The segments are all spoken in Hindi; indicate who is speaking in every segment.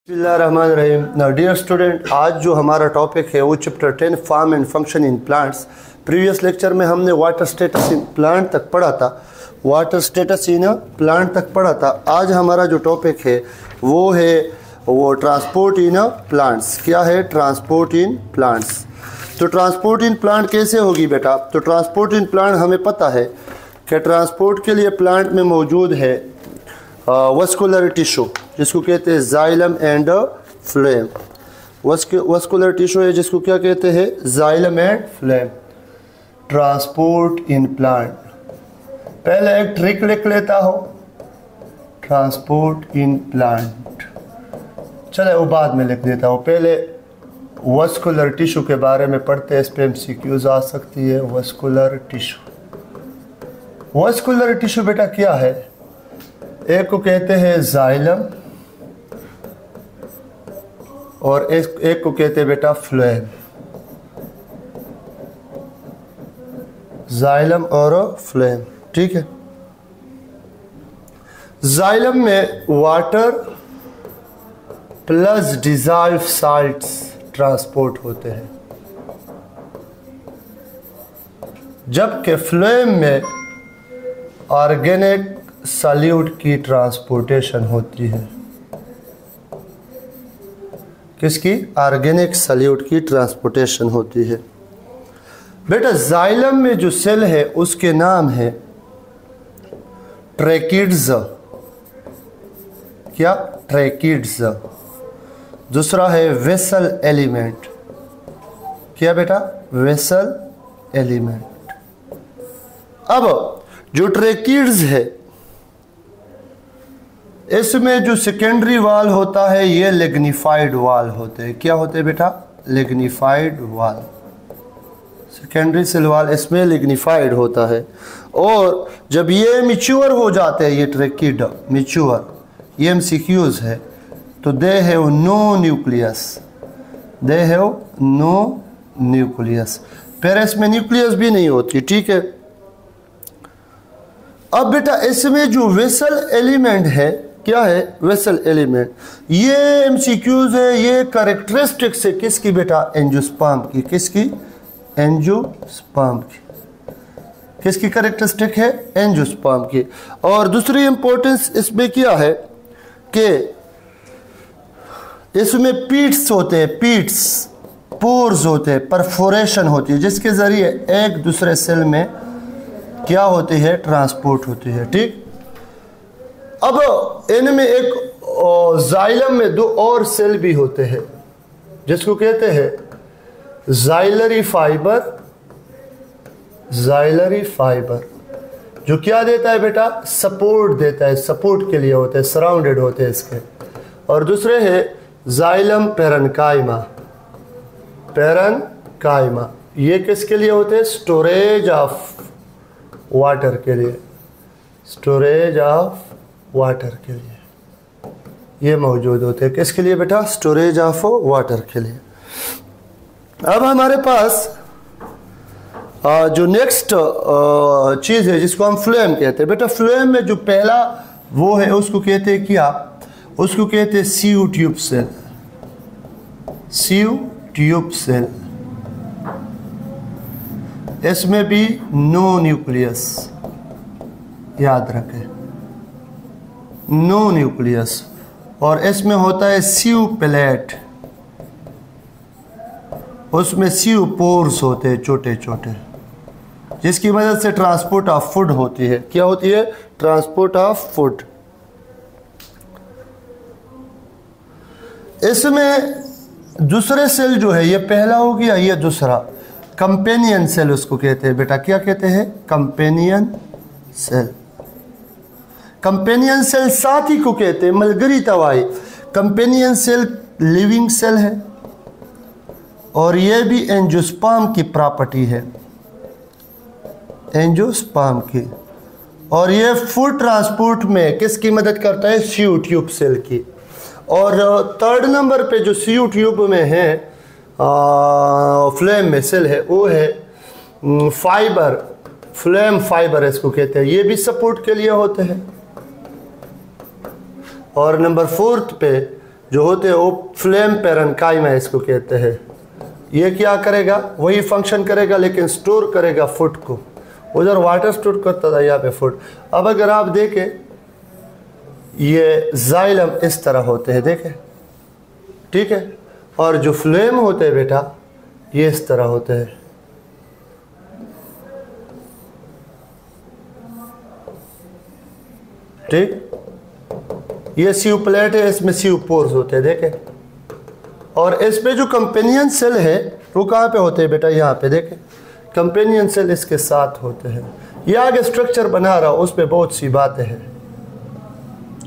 Speaker 1: बिस्मिल्लाहिर्रहमानिर्रहीम। डियर स्टूडेंट, आज जो हमारा टॉपिक है वो chapter 10 form and function in plants. Previous lecture में हमने वाटर स्टेटस इन प्लांट तक पढ़ा था, आज हमारा जो टॉपिक है वो ट्रांसपोर्ट इन प्लांट्स। क्या है? Transport in plants. तो ट्रांसपोर्ट इन प्लांट कैसे होगी बेटा? तो ट्रांसपोर्ट इन प्लांट हमें पता है कि ट्रांसपोर्ट के लिए प्लांट में मौजूद है वस्कुलर टिश्यू, जिसको कहते हैं xylem and flame. Vascular tissue है जिसको क्या कहते हैं? Xylem and flame. Transport in plant, पहले एक ट्रिक लिख लेता हो, ट्रांसपोर्ट इन प्लांट। चले वो बाद में लिख देता हूँ, पहले वस्कुलर टिश्यू के बारे में पढ़ते हैं, इस पे एमसीक्यूज आ सकती है। वस्कुलर टिश्यू बेटा क्या है? एक को कहते हैं जाइलम और एक को कहते हैं बेटा फ्लोएम। जाइलम और फ्लोएम, ठीक है। जाइलम में water plus dissolve salts transport होते हैं, जबकि फ्लोएम में ऑर्गेनिक सॉल्यूट की ट्रांसपोर्टेशन होती है। किसकी? ऑर्गेनिक सॉल्यूट की ट्रांसपोर्टेशन होती है। बेटा जाइलम में जो सेल है उसके नाम है ट्रैकिड्स। क्या? ट्रैकिड्स। दूसरा है वेसल एलिमेंट। क्या बेटा? Vessel element. अब जो ट्रैकिड्स है इसमें जो सेकेंडरी वाल होता है ये लिग्निफाइड वाल होते हैं। क्या होते हैं बेटा? लिग्निफाइड वाल। सेकेंडरी सेल वाल इसमें लिग्निफाइड होता है, और जब ये मैच्योर हो जाते हैं, ये ट्रैकिड मैच्योर, ये एमसीक्यूज है, तो दे हैव नो न्यूक्लियस। फिर इसमें न्यूक्लियस भी नहीं होती, ठीक है। अब बेटा इसमें जो वेसल एलिमेंट है, क्या है? Vessel element. ये एमसीक्यूज है, ये कैरेक्टरिस्टिक्स है किसकी बेटा? एंजियोस्पर्म की। किसकी? एंजियोस्पर्म की। किसकी कैरेक्टरिस्टिक है? एंजियोस्पर्म की। और दूसरी इंपॉर्टेंस इसमें क्या है कि इसमें पीट्स होते हैं, पोर्स होते हैं, परफोरेशन होती है, जिसके जरिए एक दूसरे सेल में क्या होती है? ट्रांसपोर्ट होती है, ठीक। अब इनमें एक जाइलम में दो और सेल भी होते हैं, जिसको कहते हैं जाइलरी फाइबर, जो क्या देता है बेटा? सपोर्ट देता है, सपोर्ट के लिए होते हैं, सराउंडेड होते हैं इसके। और दूसरे है जाइलम पेरेन्काइमा। ये किसके लिए होते हैं? स्टोरेज ऑफ वाटर के लिए, ये मौजूद होते हैं। किसके लिए बेटा? स्टोरेज ऑफ वाटर के लिए। अब हमारे पास जो नेक्स्ट चीज़ है जिसको हम फ्लोएम कहते हैं। बेटा फ्लोएम में जो पहला वो है उसको कहते हैं क्या? उसको कहते हैं सीयू ट्यूब सेल। इसमें भी नो न्यूक्लियस, याद रखें, नो न्यूक्लियस। और इसमें होता है सीयू प्लेट, उसमें सीयू पोर्स होते हैं छोटे छोटे, जिसकी मदद से ट्रांसपोर्ट ऑफ फूड होती है। क्या होती है? Transport of food. इसमें दूसरे सेल जो है, ये पहला हो गया, ये दूसरा कंपेनियन सेल उसको कहते हैं बेटा। क्या कहते हैं? कंपेनियन सेल साथी को कहते हैं मलगरी तवाई। कंपेनियन सेल लिविंग सेल है, और ये भी एंजियोस्पर्म की प्रॉपर्टी है, एंजियोस्पर्म की। और ये फूड ट्रांसपोर्ट में किसकी मदद करता है? सीयू ट्यूब सेल की। और थर्ड नंबर पे जो सीयू ट्यूब में है, फ्लेम में सेल है, वो है फ्लेम फाइबर इसको कहते हैं। ये भी सपोर्ट के लिए होते हैं। और नंबर फोर्थ पे जो होते हैं वो फ्लेम पेरेन्काइमा इसको कहते हैं। ये क्या करेगा, वही फंक्शन करेगा लेकिन स्टोर करेगा फूड को। उधर वाटर स्टोर करता था, यहाँ पे फूड। अब अगर आप देखें ये जाइलम इस तरह होते हैं, देखें, ठीक है, और जो फ्लेम होते हैं बेटा ये इस तरह होते हैं। ठीक, ये सीव प्लेट है, इसमें सीव पोर्स होते हैं, देखें। और इसमें जो कंपेनियन सेल है वो कहाँ पे होते हैं बेटा, यहाँ पे देखें, कंपेनियन सेल इसके साथ होते हैं। ये आगे स्ट्रक्चर बना रहा उस पर बहुत सी बातें हैं,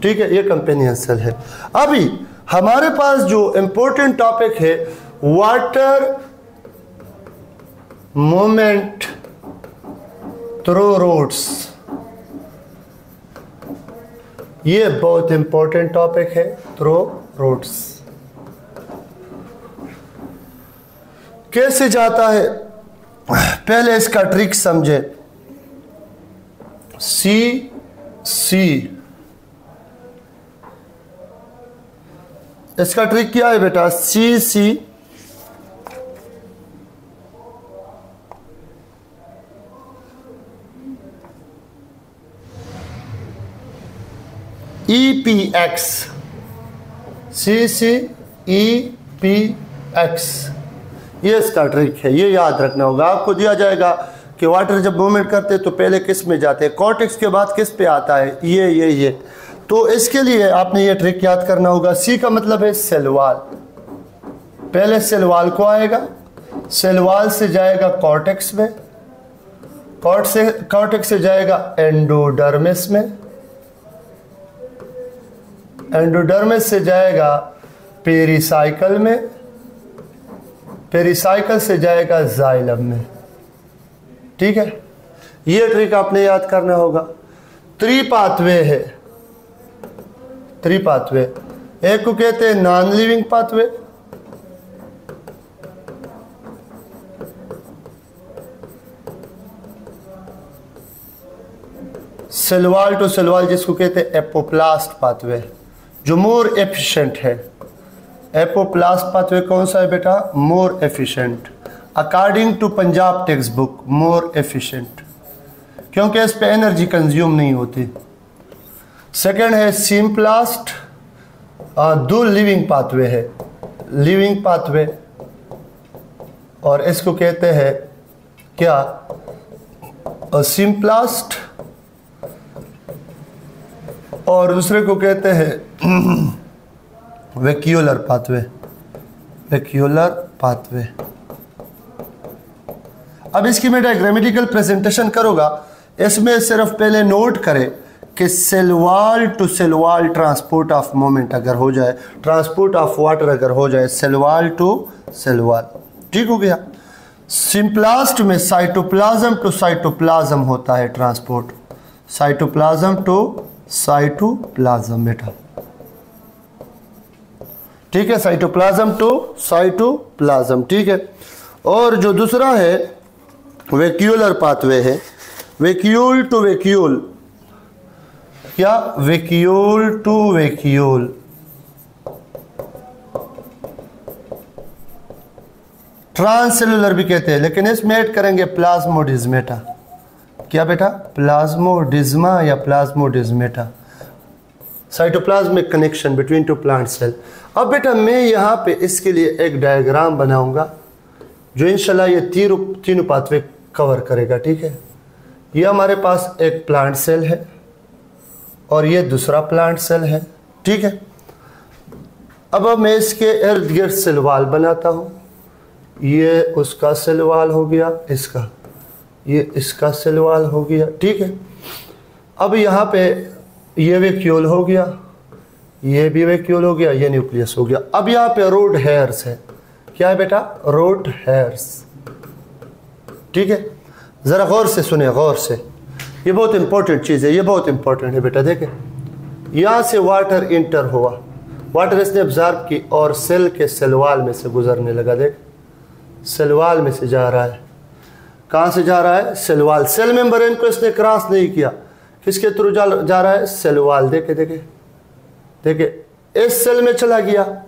Speaker 1: ठीक है, ये कंपेनियन सेल है। अभी हमारे पास जो इंपॉर्टेंट टॉपिक है वाटर मूवमेंट थ्रू रूट्स, ये बहुत इंपॉर्टेंट टॉपिक है, थ्रू रूट्स। कैसे जाता है, पहले इसका ट्रिक समझे। सी इसका ट्रिक क्या है बेटा, सी EPX, EPX, ये इसका ट्रिक है। ये याद रखना होगा आपको। दिया जाएगा कि वाटर जब मूवमेंट करते हैं तो पहले किस में जाते हैं, कॉर्टेक्स के बाद किस पे आता है, ये। तो इसके लिए आपने ये ट्रिक याद करना होगा। सी का मतलब है सेल वॉल, पहले सेल वॉल को आएगा, सेल वॉल से जाएगा कॉर्टेक्स में, कॉर्टेक्स से जाएगा एंडोडर्मिस में, एंडोडर्मिस से जाएगा पेरिसाइकल में, पेरिसाइकल से जाएगा जाइलम में, ठीक है। ये ट्रिक आपने याद करना होगा। थ्री पाथवे है, थ्री पाथवे, एक को कहते हैं non living pathway, cell wall to cell wall जिसको कहते हैं एपोप्लास्ट पाथवे, जो मोर एफिशिएंट है। एपोप्लास्ट पाथवे कौन सा है बेटा, more efficient, according to Punjab text book more efficient, क्योंकि इस पे एनर्जी कंज्यूम नहीं होती। सेकंड है सिम्प्लास्ट, दो लिविंग पाथवे है, लिविंग पाथवे, और इसको कहते हैं क्या, सिम्प्लास्ट, और दूसरे को कहते हैं वैक्यूलर पाथवे, वैक्यूलर पाथवे। अब इसकी मैं ग्रामेटिकल प्रेजेंटेशन करूंगा, इसमें सिर्फ पहले नोट करें कि cell wall to cell wall transport of moment अगर हो जाए, ट्रांसपोर्ट ऑफ वाटर अगर हो जाए, cell wall to cell wall, ठीक हो गया। सिम्प्लास्ट में साइटोप्लाज्म टू साइटोप्लाज्म होता है ट्रांसपोर्ट, साइटोप्लाज्म टू साइटोप्लाज्म बेटा, ठीक है, साइटोप्लाज्म टू साइटोप्लाज्म, ठीक है। और जो दूसरा है वैक्यूलर पाथवे है, वैक्यूल टू वैक्यूल, क्या, वैक्यूल टू वैक्यूल, ट्रांससेलुलर भी कहते हैं, लेकिन इसमें ऐड करेंगे प्लाज्मोडिज्मेटा, क्या बेटा, प्लाज्मोडिज्मा या plasmodesmata, cytoplasmic connection between two plant cell. अब बेटा मैं यहाँ पे इसके लिए एक डायग्राम बनाऊंगा जो इंशाल्लाह ये तीनों पाथवे कवर करेगा, ठीक है। ये हमारे पास एक प्लांट सेल है और ये दूसरा प्लांट सेल है, ठीक है। अब मैं इसके इर्द गिर्द सेल वाल बनाता हूँ, ये उसका सेल वाल हो गया, इसका, ये इसका सेल वाल हो गया, ठीक है। अब यहाँ पे ये वैक्यूल हो गया, ये भी वैक्यूल हो गया, ये न्यूक्लियस हो गया। अब यहाँ पे रोड हेयर्स है, क्या है बेटा, रोड हेयर्स, ठीक है। ज़रा गौर से सुने, गौर से, ये बहुत इंपॉर्टेंट चीज़ है, ये बहुत इंपॉर्टेंट है बेटा। देखें यहाँ से वाटर इंटर हुआ, वाटर इसने ऑब्जर्व की और सेल के सेल वाल में से गुजरने लगा। देख सेल वाल में से जा रहा है, कहाँ से जा रहा है, सेल वाल, सेल मेम्ब्रेन को इसने क्रॉस नहीं किया, किसके थ्रू जा रहा है, सेल वाल। देखे देखे देखे इस सेल में चला गया,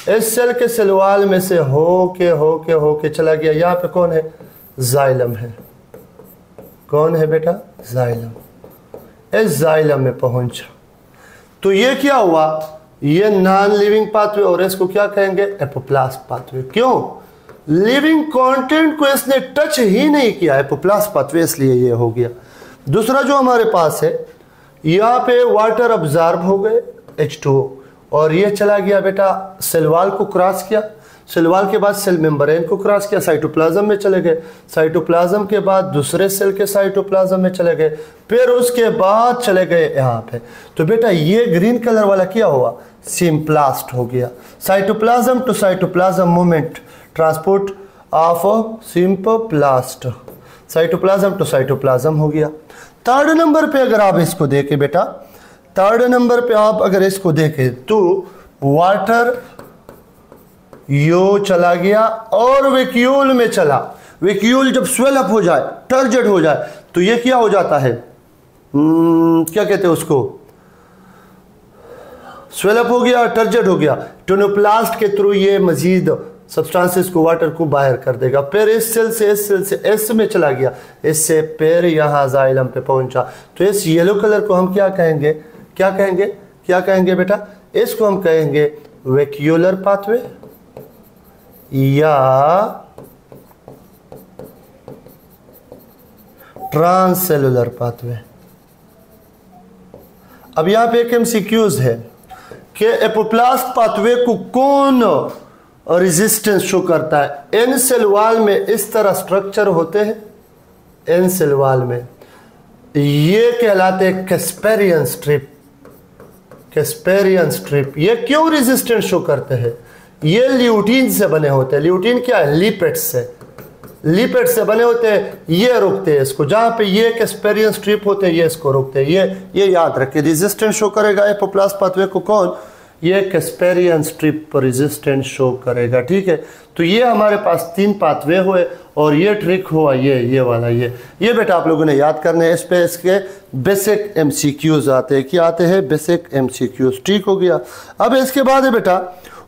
Speaker 1: इस सेल के सेल वॉल में से होके चला गया, यहाँ पे कौन है, जाइलम है, कौन है बेटा, जाइलम। इस जाइलम में पहुंचा तो ये क्या हुआ, ये नॉन लिविंग पाथवे और इसको क्या कहेंगे, एपोप्लास्ट पाथवे। क्यों, लिविंग कंटेंट को इसने टच ही नहीं किया, एपोप्लास्ट पाथवे, इसलिए ये हो गया। दूसरा जो हमारे पास है, यहाँ पे वाटर अब्जॉर्ब हो गए H2O और ये चला गया बेटा सेल वॉल को क्रॉस किया, सेल वॉल के बाद सेल मेम्ब्रेन को क्रॉस किया, साइटोप्लाज्म में चले गए, साइटोप्लाज्म के बाद दूसरे सेल के साइटोप्लाज्म में चले गए, फिर उसके बाद चले गए यहाँ पे। तो बेटा ये ग्रीन कलर वाला क्या हुआ, सिम्प्लास्ट हो गया। Cytoplasm to cytoplasm movement, transport of symplast, cytoplasm to cytoplasm हो गया। थर्ड नंबर पे अगर आप इसको देखें बेटा, थर्ड नंबर पे आप अगर इसको देखें तो वाटर यो चला गया और वैक्यूल में चला। वैक्यूल जब स्वेल अप हो जाए, टर्जेड हो जाए, तो ये क्या हो जाता है, क्या कहते हैं उसको, स्वेल अप हो गया, टर्जेड हो गया। टोनोप्लास्ट के थ्रू ये मजीद सब्सटेंसेस को, वाटर को बाहर कर देगा। फिर इस सेल से एस में चला गया, इससे फिर यहाँ जाइलम पे पहुंचा। तो इस येलो कलर को हम क्या कहेंगे, क्या कहेंगे, क्या कहेंगे बेटा, इसको हम कहेंगे वैक्यूलर पाथवे या ट्रांससेलुलर पाथवे। अब यहां पे एक एमसीक्यूज है कि एपोप्लास्ट पाथवे को कौन रेजिस्टेंस शो करता है। एन सेल वॉल में इस तरह स्ट्रक्चर होते हैं, एन सेल वॉल में ये कहलाते हैं कैस्पेरियन स्ट्रिप, कैस्पेरियन स्ट्रिप। ये क्यों रेजिस्टेंस शो करते हैं, ये ल्यूटीन से बने होते हैं। ल्यूटीन क्या है, लिपिड्स से, लिपिड से बने होते हैं, ये रोकते हैं इसको। जहां पे ये कैस्पेरियन स्ट्रिप होते हैं ये इसको रोकते हैं। ये याद रखें, रेजिस्टेंस शो करेगा एपोप्लास्ट पाथवे को कौन, ये कैस्पेरियन स्ट्रिप पर रेजिस्टेंस शो करेगा। ठीक है, तो ये हमारे पास 3 पाथवे हुए और ये ट्रिक हुआ ये वाला, ये बेटा आप लोगों ने याद करने हैं। इस पे इसके बेसिक एमसीक्यूज आते हैं, क्या आते हैं, बेसिक एमसीक्यूज। ठीक हो गया। अब इसके बाद है बेटा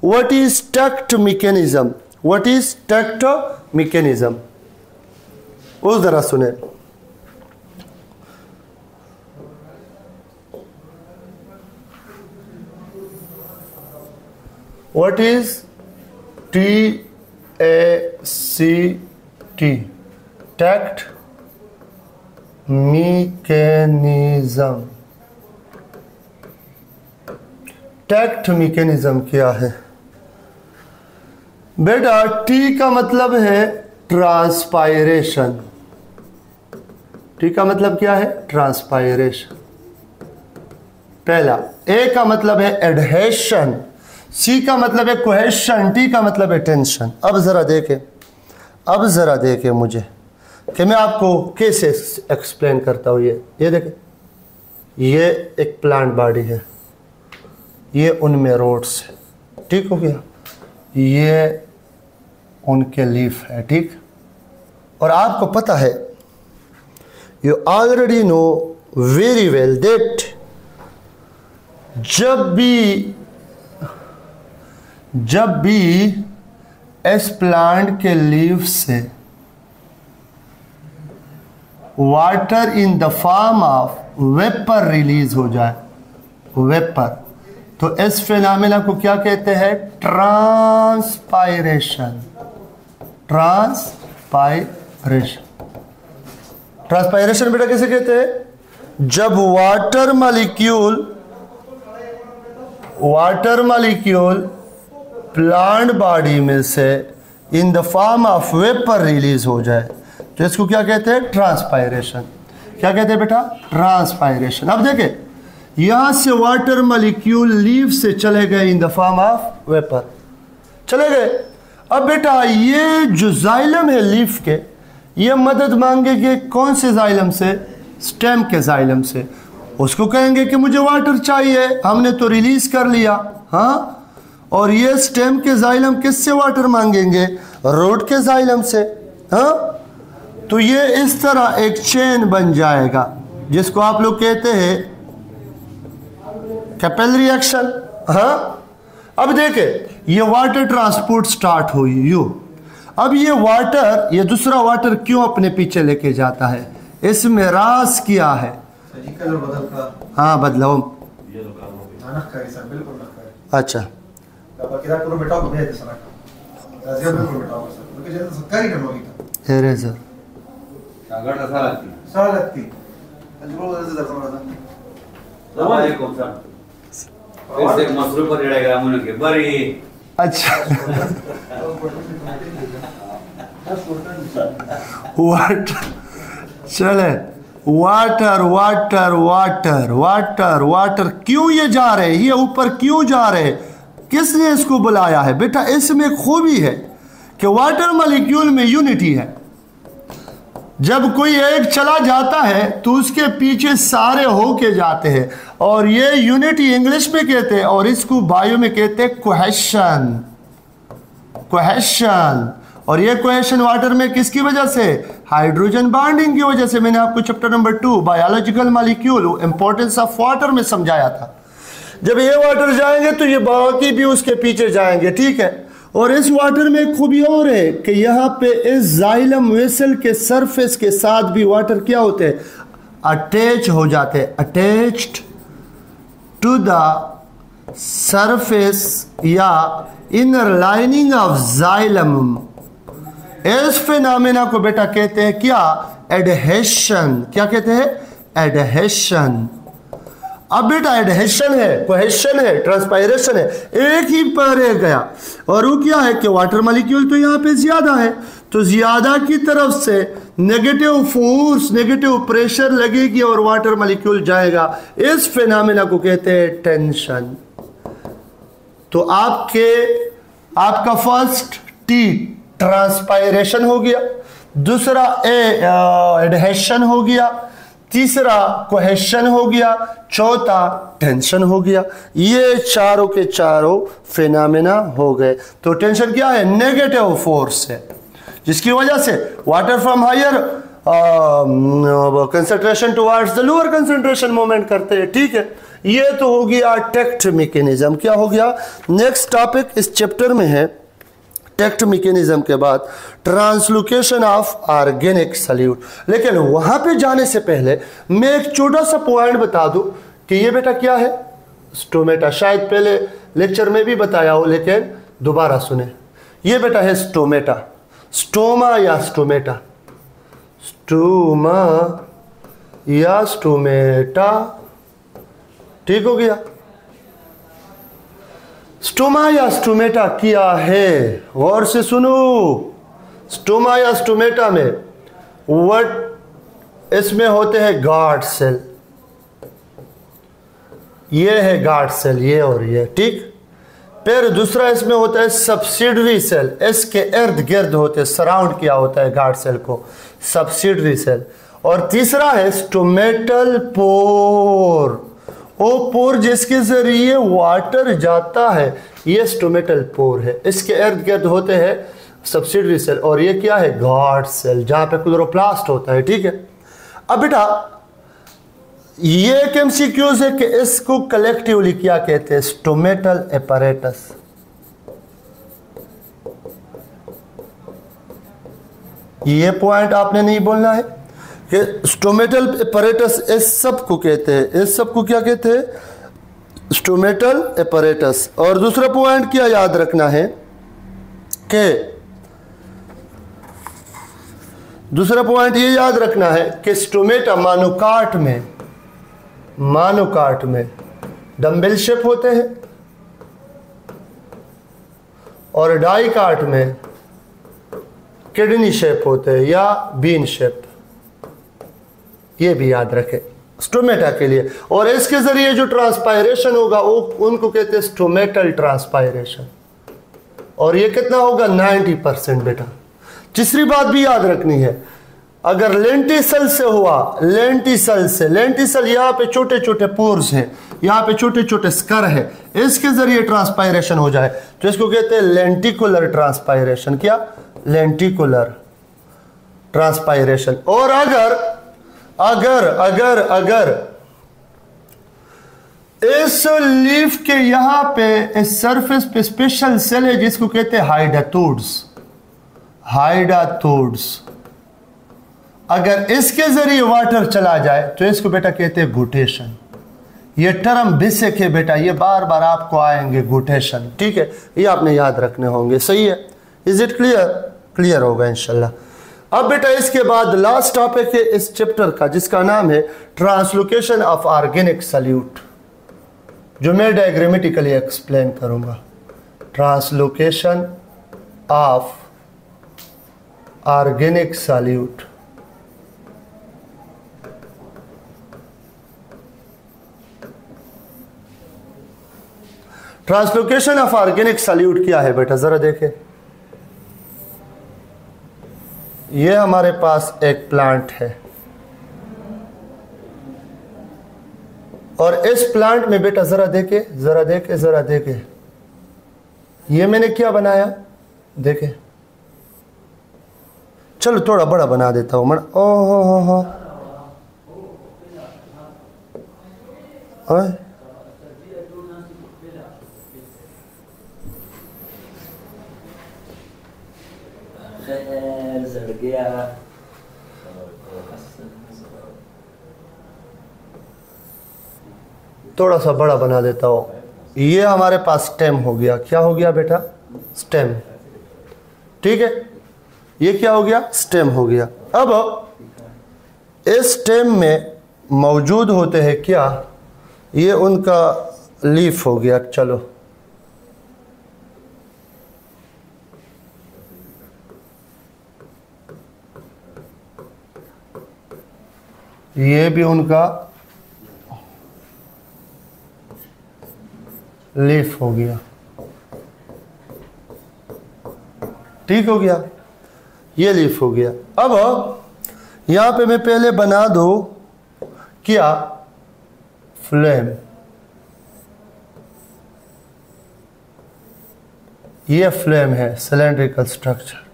Speaker 1: what is tact mechanism, what is tact mechanism, उस जरा सुने। What is TACT, tact mechanism. Tact mechanism क्या है बेटा, टी का मतलब है ट्रांसपायरेशन, टी का मतलब क्या है, ट्रांसपायरेशन पहला। ए का मतलब है एडहेशन, सी का मतलब है कोहेशन, टी का मतलब है टेंशन। अब जरा देखें, अब जरा देखें मुझे कि मैं आपको कैसे एक्सप्लेन करता हूँ। ये देखें, ये एक प्लांट बॉडी है, ये उनमें रूट्स है, ठीक हो गया, ये उनके लीफ है, ठीक। और आपको पता है, you already know very well that जब भी इस प्लांट के लीफ से water in the form of vapour release हो जाए, वेपर, तो इस फिनोमेना को क्या कहते हैं, ट्रांसपायरेशन, ट्रांसपायरेशन। ट्रांसपायरेशन बेटा कैसे कहते हैं, जब वाटर मॉलिक्यूल प्लांट बॉडी में से in the form of vapour release हो जाए, तो इसको क्या कहते हैं, ट्रांसपायरेशन। क्या कहते हैं बेटा, ट्रांसपायरेशन। अब देखें, यहां से वाटर मॉलिक्यूल लीफ से चले गए in the form of vapour, चले गए। अब बेटा ये जो जाइलम है लीफ के, ये मदद मांगेंगे कौन से जाइलम से, स्टेम के जाइलम से। उसको कहेंगे कि मुझे वाटर चाहिए, हमने तो रिलीज कर लिया, हाँ, और ये स्टेम के जाइलम किससे वाटर मांगेंगे, रूट के जाइलम से, हाँ। तो ये इस तरह एक चेन बन जाएगा जिसको आप लोग कहते हैं कैपिलरी एक्शन, हाँ, अब देखे ये वाटर ट्रांसपोर्ट स्टार्ट हुई यू, अब ये वाटर, ये दूसरा वाटर क्यों अपने पीछे लेके जाता है, इसमें राज क्या है? हाँ बदलाव। अच्छा अच्छा वाटर, चले water water water water water, क्यों ये जा रहे, ये ऊपर क्यों जा रहे, किसने इसको बुलाया है? बेटा इसमें खूबी है कि वाटर मॉलिक्यूल में यूनिटी है। जब कोई एक चला जाता है तो उसके पीछे सारे होके जाते हैं, और ये यूनिटी इंग्लिश में कहते हैं, और इसको बायो में कहते हैं कोहेशन। कोहेशन, और ये कोहेशन वाटर में किसकी वजह से? हाइड्रोजन बॉन्डिंग की वजह से। मैंने आपको chapter number 2 biological molecule importance of water में समझाया था। जब ये वाटर जाएंगे तो ये बाकी भी उसके पीछे जाएंगे, ठीक है। और इस वाटर में एक खूबी और है कि यहाँ पे इस जाइलम वेसल के सरफेस के साथ भी वाटर क्या होते हैं? अटैच हो जाते हैं, अटैच्ड टू द सरफेस या इनर लाइनिंग ऑफ जाइलम। इस फिनोमेना को बेटा कहते हैं क्या? एडहेशन। क्या कहते हैं? एडहेशन। अब बेटा एडहेशन है, कोहेशन है, ट्रांसपायरेशन है, एक ही पर रह गया। और वो क्या है कि वाटर मॉलिक्यूल तो यहाँ पे ज्यादा है, तो ज्यादा की तरफ से नेगेटिव फोर्स, नेगेटिव प्रेशर लगेगी और वाटर मॉलिक्यूल जाएगा। इस फिनोमेना को कहते हैं टेंशन। तो आपका फर्स्ट टी ट्रांसपायरेशन हो गया, दूसरा एडहेशन हो गया, तीसरा कोहेशन हो गया, चौथा टेंशन हो गया। ये चारों के चारों फिनोमेना हो गए। तो टेंशन क्या है? नेगेटिव फोर्स है, जिसकी वजह से water from higher concentration towards the lower concentration movement करते हैं, ठीक है। ये तो हो गया टेक्ट मैकेनिज्म। क्या हो गया? नेक्स्ट टॉपिक इस चैप्टर में है टेक्ट मैकेनिज्म के बाद ट्रांसलोकेशन ऑफ ऑर्गेनिक सॉल्यूट। लेकिन वहां पे जाने से पहले मैं एक छोटा सा पॉइंट बता दूं कि ये बेटा क्या है? स्टोमेटा। शायद पहले लेक्चर में भी बताया हो, लेकिन दोबारा सुने। ये बेटा है स्टोमेटा, स्टोमा या स्टोमेटा, स्टोमा या स्टोमेटा, ठीक हो गया। स्टोमा या स्टोमेटा क्या है? गौर से सुनो। स्टोमा या स्टोमेटा में इसमें होते हैं गार्ड सेल। ये है गार्ड सेल, ये और ये, ठीक। फिर दूसरा इसमें होता है सब्सिडरी सेल, इसके इर्द गिर्द होते, सराउंड किया होता है गार्ड सेल को, सब्सिडरी सेल। और तीसरा है स्टोमेटल पोर, वो पोर जिसके जरिए वाटर जाता है, ये स्टोमेटल पोर है। इसके इर्द गिर्द होते हैं सब्सिडरी सेल, और ये क्या है? गार्ड सेल, जहां पे क्लोरोप्लास्ट होता है, ठीक है। अब बेटा ये एक एमसीक्यूज है कि इसको कलेक्टिवली क्या कहते हैं? Stomatal apparatus. ये पॉइंट आपने नहीं बोलना है कि स्टोमेटल एपरेटस इस सब को कहते हैं। इस सब को क्या कहते हैं? Stomatal apparatus. और दूसरा पॉइंट क्या याद रखना है कि दूसरा पॉइंट ये याद रखना है कि स्टोमेटा मानोकाट में डम्बेल शेप होते हैं, और डाइकाट में किडनी शेप होते हैं या बीन शेप। ये भी याद रखें स्टोमेटा के लिए। और इसके जरिए जो ट्रांसपायरेशन होगा वो उनको कहते हैं स्टोमेटल ट्रांसपायरेशन। और ये कितना होगा? 90% बेटा। तीसरी बात भी याद रखनी है, अगर लेंटिसल से हुआ, लेंटिसल यहाँ पे छोटे छोटे पोर्स हैं, यहाँ पे छोटे छोटे स्कर है, इसके जरिए ट्रांसपायरेशन हो जाए तो इसको कहते हैं लेंटिकुलर ट्रांसपायरेशन। क्या? Lenticular transpiration. और अगर इस लीफ के यहाँ पे इस सरफेस पे स्पेशल सेल है जिसको कहते हैं हाइडाथोड्स। हाइडाथोड्स अगर इसके जरिए वाटर चला जाए तो इसको बेटा कहते हैं गुटेशन। ये टर्म बेसिक है बेटा, ये बार बार आपको आएंगे गुटेशन, ठीक है, ये आपने याद रखने होंगे। सही है, इज इट क्लियर? क्लियर होगा इंशाल्लाह। अब बेटा इसके बाद लास्ट टॉपिक है इस चैप्टर का जिसका नाम है ट्रांसलोकेशन ऑफ ऑर्गेनिक सॉल्यूट, जो मैं डायग्रामेटिकली एक्सप्लेन करूंगा। Translocation of organic solute. Translocation of organic solute क्या है बेटा, जरा देखें। ये हमारे पास एक प्लांट है और इस प्लांट में बेटा जरा देखे, जरा देखे, जरा देखे, ये मैंने क्या बनाया, देखे। चलो थोड़ा बड़ा बना देता हूं। ओ हो थोड़ा सा बड़ा बना देता हूं। ये हमारे पास स्टेम हो गया। क्या हो गया बेटा? स्टेम। ठीक है, ये क्या हो गया? स्टेम हो गया। अब इस स्टेम में मौजूद होते हैं क्या? ये उनका लीफ हो गया। चलो ये भी उनका लीफ हो गया। ठीक हो गया, ये लीफ हो गया। अब यहां पे मैं पहले बना दूं क्या? फ्लेम। ये फ्लेम है, सिलेंड्रिकल स्ट्रक्चर।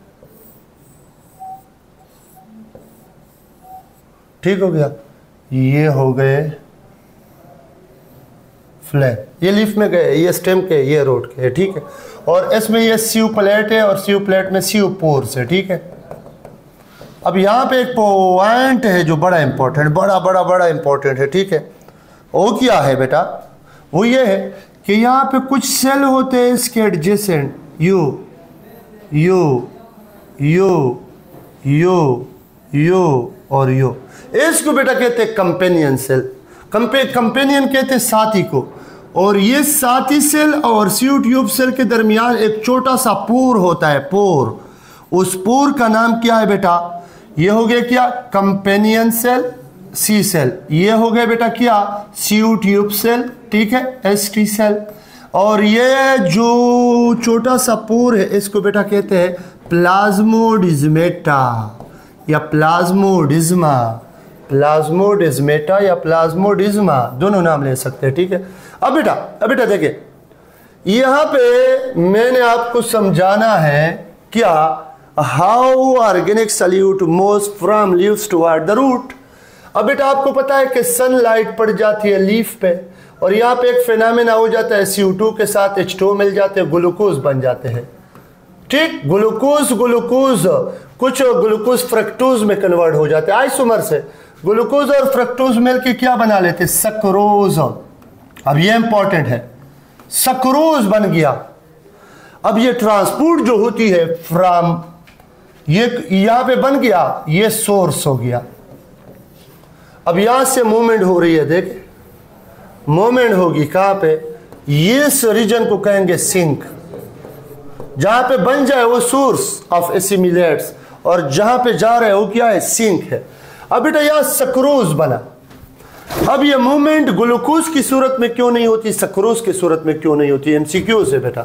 Speaker 1: ठीक हो गया, ये हो गए फ्लेम। ये लीफ में गए, ये स्टेम के, ये रोड के, ठीक है। और इसमें ये सीव प्लेट है और सीव प्लेट में सीव पोर्स है। ठीक है, अब यहाँ पे एक पॉइंट है जो बड़ा इंपॉर्टेंट, बड़ा इंपॉर्टेंट है। ठीक है, वो क्या है बेटा? वो ये है कि यहाँ पे कुछ सेल होते हैं इसके adjacent, you you you you you और यू। इसको बेटा कहते हैं कंपेनियन सेल। कंपेनियन कहते हैं साथी को। और ये साथी सेल और सीव ट्यूब सेल के दरमियान एक छोटा सा पोर होता है, पोर। उस पोर का नाम क्या है बेटा? ये हो गया क्या? Companion cell, sieve cell. ये हो गया बेटा क्या? Sieve tube cell. ठीक है, एस टी सेल। और ये जो छोटा सा पोर है इसको बेटा कहते हैं प्लाज्मोडिज्मेटा या प्लाज्मोडिज्मा। प्लाज्मोडिज्मेटा या प्लाज्मोडिज्मा, दोनों नाम ले सकते हैं। ठीक है, अब बेटा देखिए, यहां पे मैंने आपको समझाना है क्या? How organic solute moves from leaves toward the root. अब बेटा आपको पता है कि सनलाइट पड़ जाती है लीफ पे और यहाँ पे एक फिनोमेना हो जाता है, CO2 के साथ H2 मिल जाते हैं, ग्लूकोज बन जाते हैं। ठीक, ग्लूकोज कुछ ग्लूकोज फ्रक्टोज में कन्वर्ट हो जाते हैं आइसोमर से। ग्लूकोज और फ्रक्टोज मिलकर क्या बना लेते? सक्रोज। अब ये इंपॉर्टेंट है, सक्रोज बन गया। अब ये ट्रांसपोर्ट जो होती है फ्रॉम, ये यहां पे बन गया, ये सोर्स हो गया। अब यहां से मूवमेंट हो रही है, देख मूवमेंट होगी कहां पे? ये रीजन को कहेंगे सिंक। जहां पे बन जाए वो सोर्स ऑफ एसिमिलेट्स और जहां पे जा रहे हो क्या है? सिंक है। अब बेटा यहां सक्रोज बना। अब ये मूवमेंट ग्लूकोज की सूरत में क्यों नहीं होती, सक्रोज की सूरत में क्यों नहीं होती? एमसीक्यू से बेटा,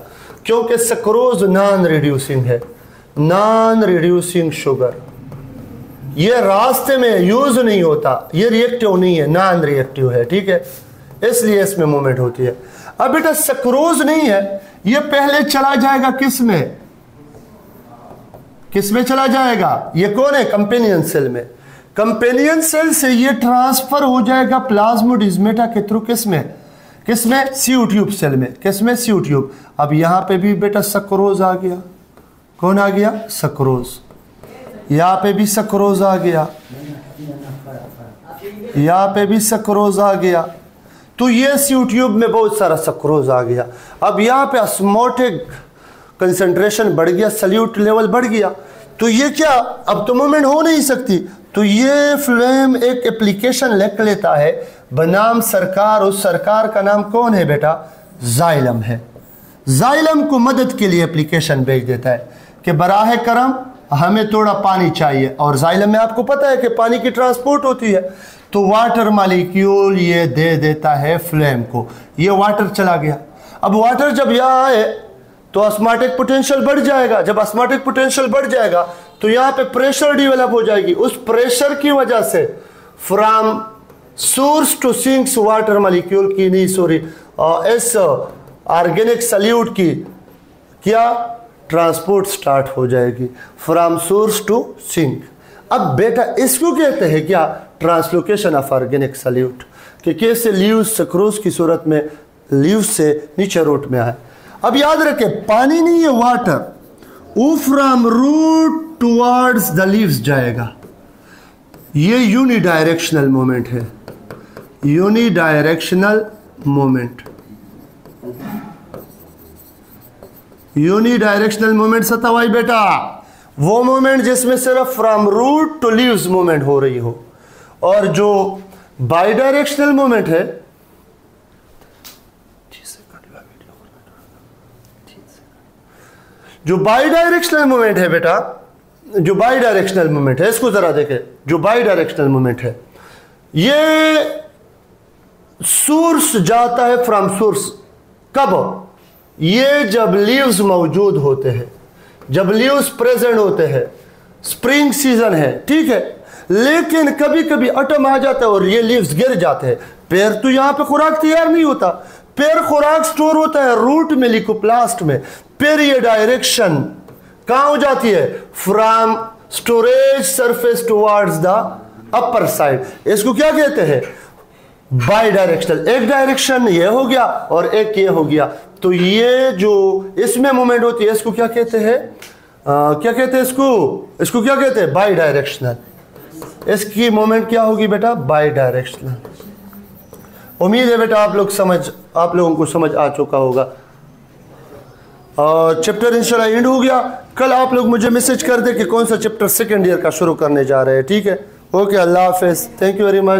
Speaker 1: क्योंकि सक्रोज नॉन रिड्यूसिंग है, नॉन रिड्यूसिंग शुगर। ये रास्ते में यूज नहीं होता, ये रिएक्टिव नहीं है, नॉन रिएक्टिव है। ठीक है, इसलिए इसमें मूवमेंट होती है। अब बेटा सक्रोज नहीं है, ये पहले चला जाएगा किस में? किस में चला जाएगा? ये कौन है? कंपेनियन सेल में। कंपेनियन सेल से ये ट्रांसफर हो जाएगा प्लाज्मोडिज्मेटा के थ्रू किस में? किसमें? सी ट्यूब सेल में। किसमें? सी ट्यूब। अब यहाँ पे भी बेटा सक्रोज आ गया। कौन आ गया? सक्रोज। यहाँ पे भी सक्रोज आ गया, यहाँ पे भी सक्रोज आ गया। तो ये सी ट्यूब में बहुत सारा सक्रोज आ गया। अब यहाँ पे ऑस्मोटिक कंसंट्रेशन बढ़ गया, सल्यूट लेवल बढ़ गया। तो ये क्या, अब तो मूवमेंट हो नहीं सकती। तो ये फ्लेम एक एप्लीकेशन लिख लेता है बनाम सरकार। उस सरकार का नाम कौन है बेटा? जाइलम है। जाइलम को मदद के लिए एप्लीकेशन भेज देता है कि बराह करम हमें थोड़ा पानी चाहिए। और जाइलम में आपको पता है कि पानी की ट्रांसपोर्ट होती है। तो वाटर मालिक्यूल ये दे देता है फ्लेम को। ये वाटर चला गया। अब वाटर जब यहाँ आए तो ऑस्मोटिक पोटेंशियल बढ़ जाएगा। जब ऑस्मोटिक पोटेंशियल बढ़ जाएगा तो यहाँ पे प्रेशर डेवलप हो जाएगी। उस प्रेशर की वजह से from source to sinks water molecule की नहीं सॉरी इस ऑर्गेनिक सल्यूट की क्या ट्रांसपोर्ट स्टार्ट हो जाएगी फ्रॉम सोर्स टू सिंक। अब बेटा इसको कहते हैं क्या? ट्रांसलोकेशन ऑफ ऑर्गेनिक सल्यूट, कि कैसे लीव्स सक्रोज की सूरत में लीव्स से नीचे रूट में आए। अब याद रखें पानी नहीं है, वाटर, वो from root towards the leaves जाएगा। ये यूनिडायरेक्शनल मूवमेंट है, यूनिडायरेक्शनल मूवमेंट। यूनिडायरेक्शनल मूवमेंट सतावाई बेटा वो मूवमेंट जिसमें सिर्फ from root to leaves movement हो रही हो। और जो बाई डायरेक्शनल मूवमेंट है, जो बाई डायरेक्शनल मूवमेंट है बेटा, जो बाई डायरेक्शनल मूवमेंट है, इसको जरा देखें। जो बाई डायरेक्शनल मूवमेंट है ये सोर्स जाता है फ्रॉम सोर्स। कब? ये जब लीव्स मौजूद होते हैं, जब लीव्स प्रेजेंट होते हैं, स्प्रिंग सीजन है, ठीक है। लेकिन कभी कभी अटम आ जाता है और ये लीव्स गिर जाते हैं। पेड़ तो यहाँ पे खुराक तैयार नहीं होता, पेड़ खुराक स्टोर होता है रूट में, लिकोप्लास्ट में। फिर ये डायरेक्शन कहाँ हो जाती है? From storage surface towards the upper side. इसको क्या कहते हैं? By directional. एक डायरेक्शन ये हो गया और एक ये हो गया। तो ये जो इसमें मूवमेंट होती है इसको क्या कहते हैं? क्या कहते हैं इसको क्या कहते हैं? By directional. इसकी मूवमेंट क्या होगी बेटा? By directional. उम्मीद है बेटा आप लोगों को समझ आ चुका होगा। चैप्टर इंशाल्लाह एंड हो गया। कल आप लोग मुझे मैसेज कर दे कि कौन सा चैप्टर सेकेंड ईयर का शुरू करने जा रहे हैं, ठीक है। Okay, Allah Hafiz, thank you very much.